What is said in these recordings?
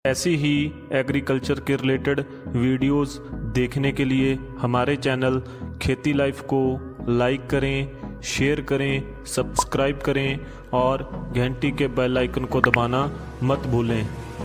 ऐसी ही एग्रीकल्चर के related videos देखने के लिए हमारे चैनल खेती लाइफ को लाइक करें, शेयर करें, सब्सक्राइब करें और घंटी के बेल आइकन को दबाना मत भूलें।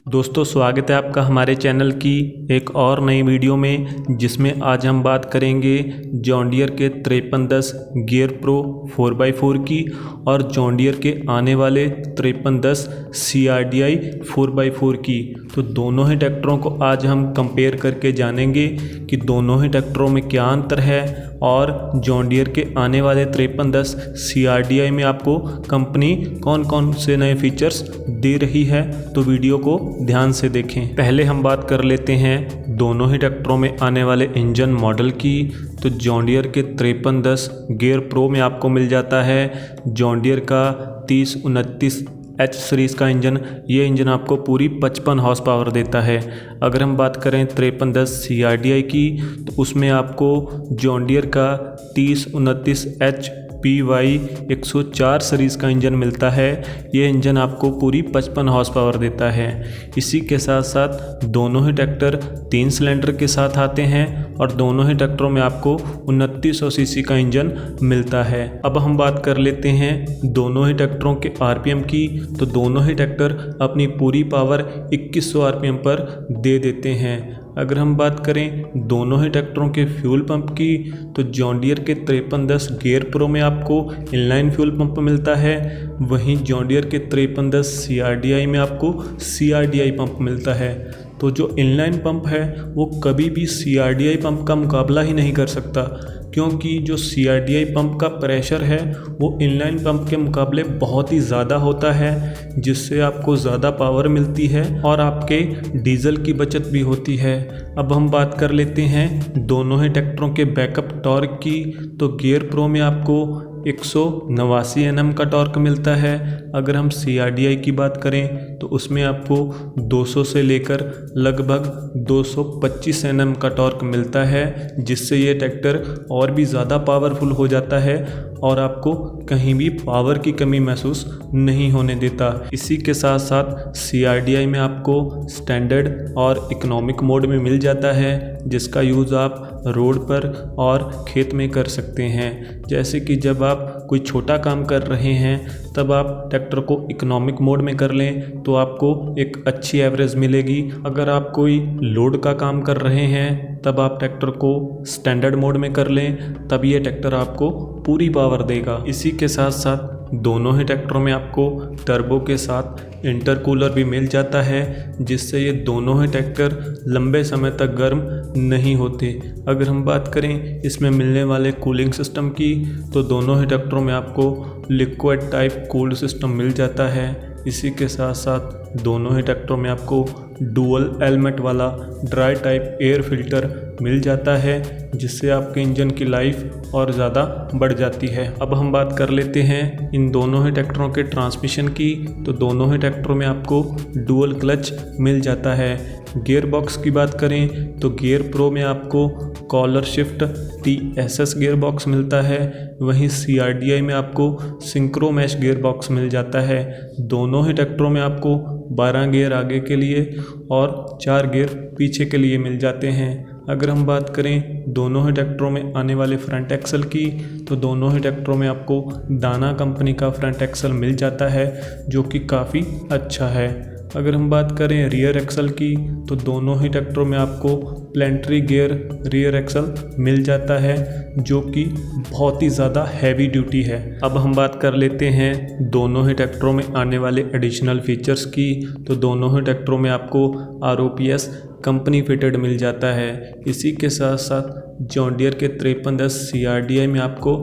दोस्तों, स्वागत है आपका हमारे चैनल की एक और नई वीडियो में, जिसमें आज हम बात करेंगे जॉन डियर के 5310 गियर प्रो 4x4 की और जॉन डियर के आने वाले 5310 CRDI 4x4 की। तो दोनों ही ट्रैक्टरों को आज हम कंपेयर करके जानेंगे कि दोनों ही ट्रैक्टरों में क्या अंतर है और जॉन डियर के आने वाले 5310 CRDI में आपको कंपनी कौन कौन से नए फीचर्स दे रही है। तो वीडियो को ध्यान से देखें। पहले हम बात कर लेते हैं दोनों ही ट्रैक्टरों में आने वाले इंजन मॉडल की। तो जॉन डियर के 5310 गियर प्रो में आपको मिल जाता है जॉन डियर का 3029H सीरीज़ का इंजन। ये इंजन आपको पूरी 55 हॉर्स पावर देता है। अगर हम बात करें 5310 CRDI की, तो उसमें आपको जॉन डियर का 3029H PY 104 सीरीज़ का इंजन मिलता है। ये इंजन आपको पूरी 55 हॉर्स पावर देता है। इसी के साथ साथ दोनों ही ट्रैक्टर 3 सिलेंडर के साथ आते हैं और दोनों ही ट्रैक्टरों में आपको 2900 सीसी का इंजन मिलता है। अब हम बात कर लेते हैं दोनों ही ट्रैक्टरों के RPM की। तो दोनों ही ट्रैक्टर अपनी पूरी पावर 2100 RPM पर दे देते हैं। अगर हम बात करें दोनों ही ट्रैक्टरों के फ्यूल पंप की, तो जॉन डियर के 5310 गियर प्रो में आपको इनलाइन फ्यूल पंप मिलता है, वहीं जॉन डियर के 5310 CRDI में आपको CRDI पंप मिलता है। तो जो इनलाइन पंप है वो कभी भी CRDI पंप का मुकाबला ही नहीं कर सकता, क्योंकि जो CRDI पंप का प्रेशर है वो इनलाइन पंप के मुकाबले बहुत ही ज़्यादा होता है, जिससे आपको ज़्यादा पावर मिलती है और आपके डीजल की बचत भी होती है। अब हम बात कर लेते हैं दोनों ही ट्रैक्टरों के बैकअप टॉर्क की। तो गियर प्रो में आपको 189 Nm का टॉर्क मिलता है। अगर हम CRDI की बात करें तो उसमें आपको 200 से लेकर लगभग 225 Nm का टॉर्क मिलता है, जिससे ये ट्रैक्टर और भी ज़्यादा पावरफुल हो जाता है और आपको कहीं भी पावर की कमी महसूस नहीं होने देता। इसी के साथ साथ CRDI में आपको स्टैंडर्ड और इकोनॉमिक मोड में मिल जाता है, जिसका यूज़ आप रोड पर और खेत में कर सकते हैं। जैसे कि जब आप कोई छोटा काम कर रहे हैं तब आप ट्रैक्टर को इकोनॉमिक मोड में कर लें तो आपको एक अच्छी एवरेज मिलेगी। अगर आप कोई लोड का काम कर रहे हैं तब आप ट्रैक्टर को स्टैंडर्ड मोड में कर लें, तब ये ट्रैक्टर आपको पूरी पावर देगा। इसी के साथ साथ दोनों ही ट्रैक्टरों में आपको टर्बो के साथ इंटरकूलर भी मिल जाता है, जिससे ये दोनों ही ट्रैक्टर लंबे समय तक गर्म नहीं होते। अगर हम बात करें इसमें मिलने वाले कूलिंग सिस्टम की, तो दोनों ही ट्रैक्टरों में आपको लिक्विड टाइप कूल्ड सिस्टम मिल जाता है। इसी के साथ साथ दोनों ही ट्रैक्टरों में आपको डुअल एलिमेंट वाला ड्राई टाइप एयर फिल्टर मिल जाता है, जिससे आपके इंजन की लाइफ और ज़्यादा बढ़ जाती है। अब हम बात कर लेते हैं इन दोनों ही ट्रैक्टरों के ट्रांसमिशन की। तो दोनों ही ट्रैक्टरों में आपको डुअल क्लच मिल जाता है। गियर बॉक्स की बात करें तो गियर प्रो में आपको collar shift TSS gear box मिलता है, वहीं CRDI में आपको सिंक्रो मैश गियर बॉक्स मिल जाता है। दोनों ही ट्रैक्टरों में आपको 12 गियर आगे के लिए और 4 गियर पीछे के लिए मिल जाते हैं। अगर हम बात करें दोनों ही ट्रैक्टरों में आने वाले फ्रंट एक्सल की, तो दोनों ही ट्रैक्टरों में आपको दाना कंपनी का फ्रंट एक्सल मिल जाता है, जो कि काफ़ी अच्छा है। अगर हम बात करें रियर एक्सल की, तो दोनों ही ट्रैक्टरों में आपको प्लेंट्री गियर रियर एक्सल मिल जाता है, जो कि बहुत ही ज़्यादा हैवी ड्यूटी है। अब हम बात कर लेते हैं दोनों ही ट्रैक्टरों में आने वाले एडिशनल फीचर्स की। तो दोनों ही ट्रैक्टरों में आपको ROPS कंपनी फिटेड मिल जाता है। इसी के साथ साथ जॉन डियर के 5310 CRDI में आपको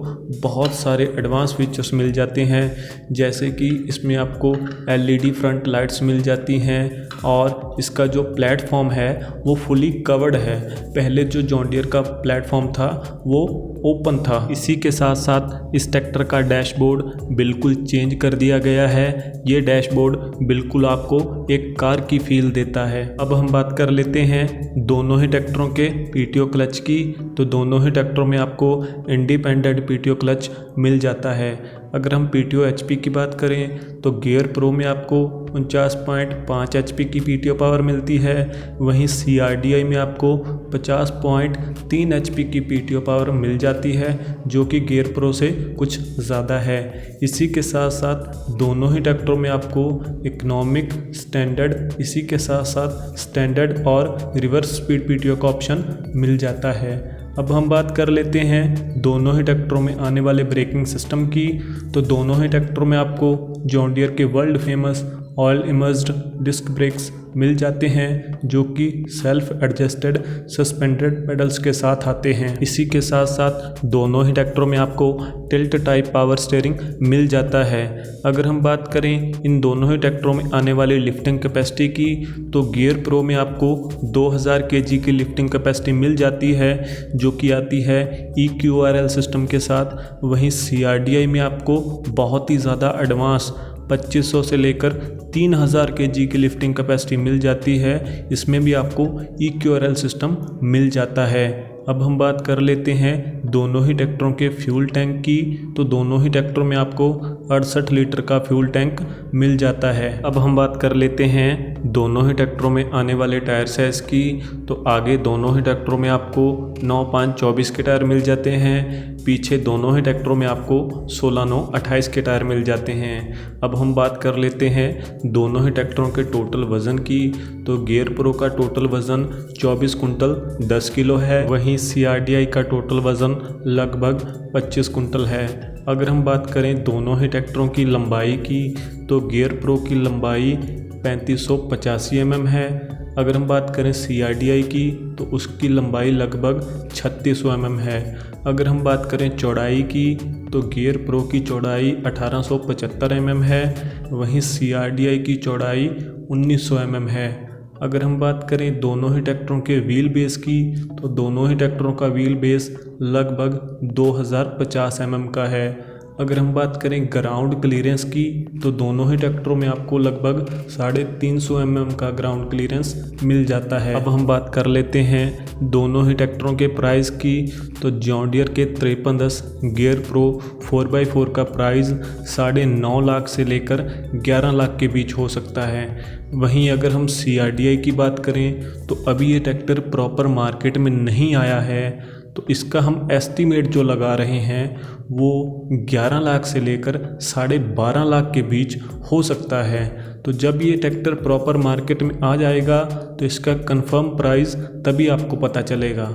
बहुत सारे एडवांस फीचर्स मिल जाते हैं, जैसे कि इसमें आपको LED फ्रंट लाइट्स मिल जाती हैं और इसका जो प्लेटफॉर्म है वो फुली कवर्ड है। पहले जो जॉन डियर का प्लेटफॉर्म था वो ओपन था। इसी के साथ साथ इस ट्रैक्टर का डैशबोर्ड बिल्कुल चेंज कर दिया गया है। ये डैशबोर्ड बिल्कुल आपको एक कार की फील देता है। अब हम बात कर लेते हैं दोनों ही ट्रैक्टरों के पीटीओ क्लच की। तो दोनों ही ट्रैक्टरों में आपको इंडिपेंडेंट पीटीओ क्लच मिल जाता है। अगर हम पीटीओ एचपी की बात करें तो गियर प्रो में आपको 49.5 एचपी की पीटीओ पावर मिलती है। वहीं सीआरडीआई में आपको 50.3 एचपी की पीटीओ पावर मिल जाती है, जो कि गियर प्रो से कुछ ज़्यादा है। इसी के साथ साथ दोनों ही ट्रैक्टरों में आपको इकोनॉमिक, स्टैंडर्ड, इसी के साथ साथ स्टैंडर्ड और रिवर्स स्पीड पीटीओ का ऑप्शन मिल जाता है। अब हम बात कर लेते हैं दोनों ही ट्रैक्टरों में आने वाले ब्रेकिंग सिस्टम की। तो दोनों ही ट्रैक्टरों में आपको जॉन डियर के world famous oil immersed disc brakes मिल जाते हैं, जो कि सेल्फ एडजस्टेड सस्पेंडेड पेडल्स के साथ आते हैं। इसी के साथ साथ दोनों ही ट्रैक्टरों में आपको टिल्ट टाइप पावर स्टीयरिंग मिल जाता है। अगर हम बात करें इन दोनों ही ट्रैक्टरों में आने वाली लिफ्टिंग कैपेसिटी की, तो गियर प्रो में आपको 2000 kg की लिफ्टिंग कैपेसिटी मिल जाती है, जो कि आती है EQRL सिस्टम के साथ। वहीं CRDI में आपको बहुत ही ज़्यादा एडवांस 2500 से लेकर 3000 kg की लिफ्टिंग कैपेसिटी मिल जाती है। इसमें भी आपको EQRL सिस्टम मिल जाता है। अब हम बात कर लेते हैं दोनों ही ट्रैक्टरों के फ्यूल टैंक की। तो दोनों ही ट्रैक्टरों में आपको 68 लीटर का फ्यूल टैंक मिल जाता है। अब हम बात कर लेते हैं दोनों ही ट्रैक्टरों में आने वाले टायर साइज़ की। तो आगे दोनों ही ट्रैक्टरों में आपको 9.5-24 के टायर मिल जाते हैं। पीछे दोनों ही ट्रैक्टरों में आपको 16-9-28 के टायर मिल जाते हैं। अब हम बात कर लेते हैं दोनों ही ट्रैक्टरों के टोटल वज़न की। तो गियर प्रो का टोटल वज़न 24 कुंटल 10 किलो है। वहीं CRDI का टोटल वज़न लगभग 25 कुंटल है। अगर हम बात करें दोनों ही ट्रैक्टरों की लंबाई की, तो गियर प्रो की लंबाई 3585 mm है। अगर हम बात करें CRDI की, तो उसकी लंबाई लगभग 3600 mm है। अगर हम बात करें चौड़ाई की, तो गियर प्रो की चौड़ाई 1875 mm है। वहीं CRDI की चौड़ाई 1900 mm है। अगर हम बात करें दोनों ही ट्रैक्टरों के व्हील बेस की, तो दोनों ही ट्रैक्टरों का व्हील बेस लगभग 2050 mm का है। अगर हम बात करें ग्राउंड क्लीयरेंस की, तो दोनों ही ट्रैक्टरों में आपको लगभग 350 mm का ग्राउंड क्लीयरेंस मिल जाता है। अब हम बात कर लेते हैं दोनों ही ट्रैक्टरों के प्राइस की। तो जॉन डियर के 5310 गियर प्रो 4x4 का प्राइस 9.5 लाख से लेकर 11 लाख के बीच हो सकता है। वहीं अगर हम CRDI की बात करें, तो अभी ये ट्रैक्टर प्रॉपर मार्केट में नहीं आया है, तो इसका हम एस्टीमेट जो लगा रहे हैं वो 11 लाख से लेकर 12.5 लाख के बीच हो सकता है। तो जब ये ट्रैक्टर प्रॉपर मार्केट में आ जाएगा तो इसका कंफर्म प्राइस तभी आपको पता चलेगा।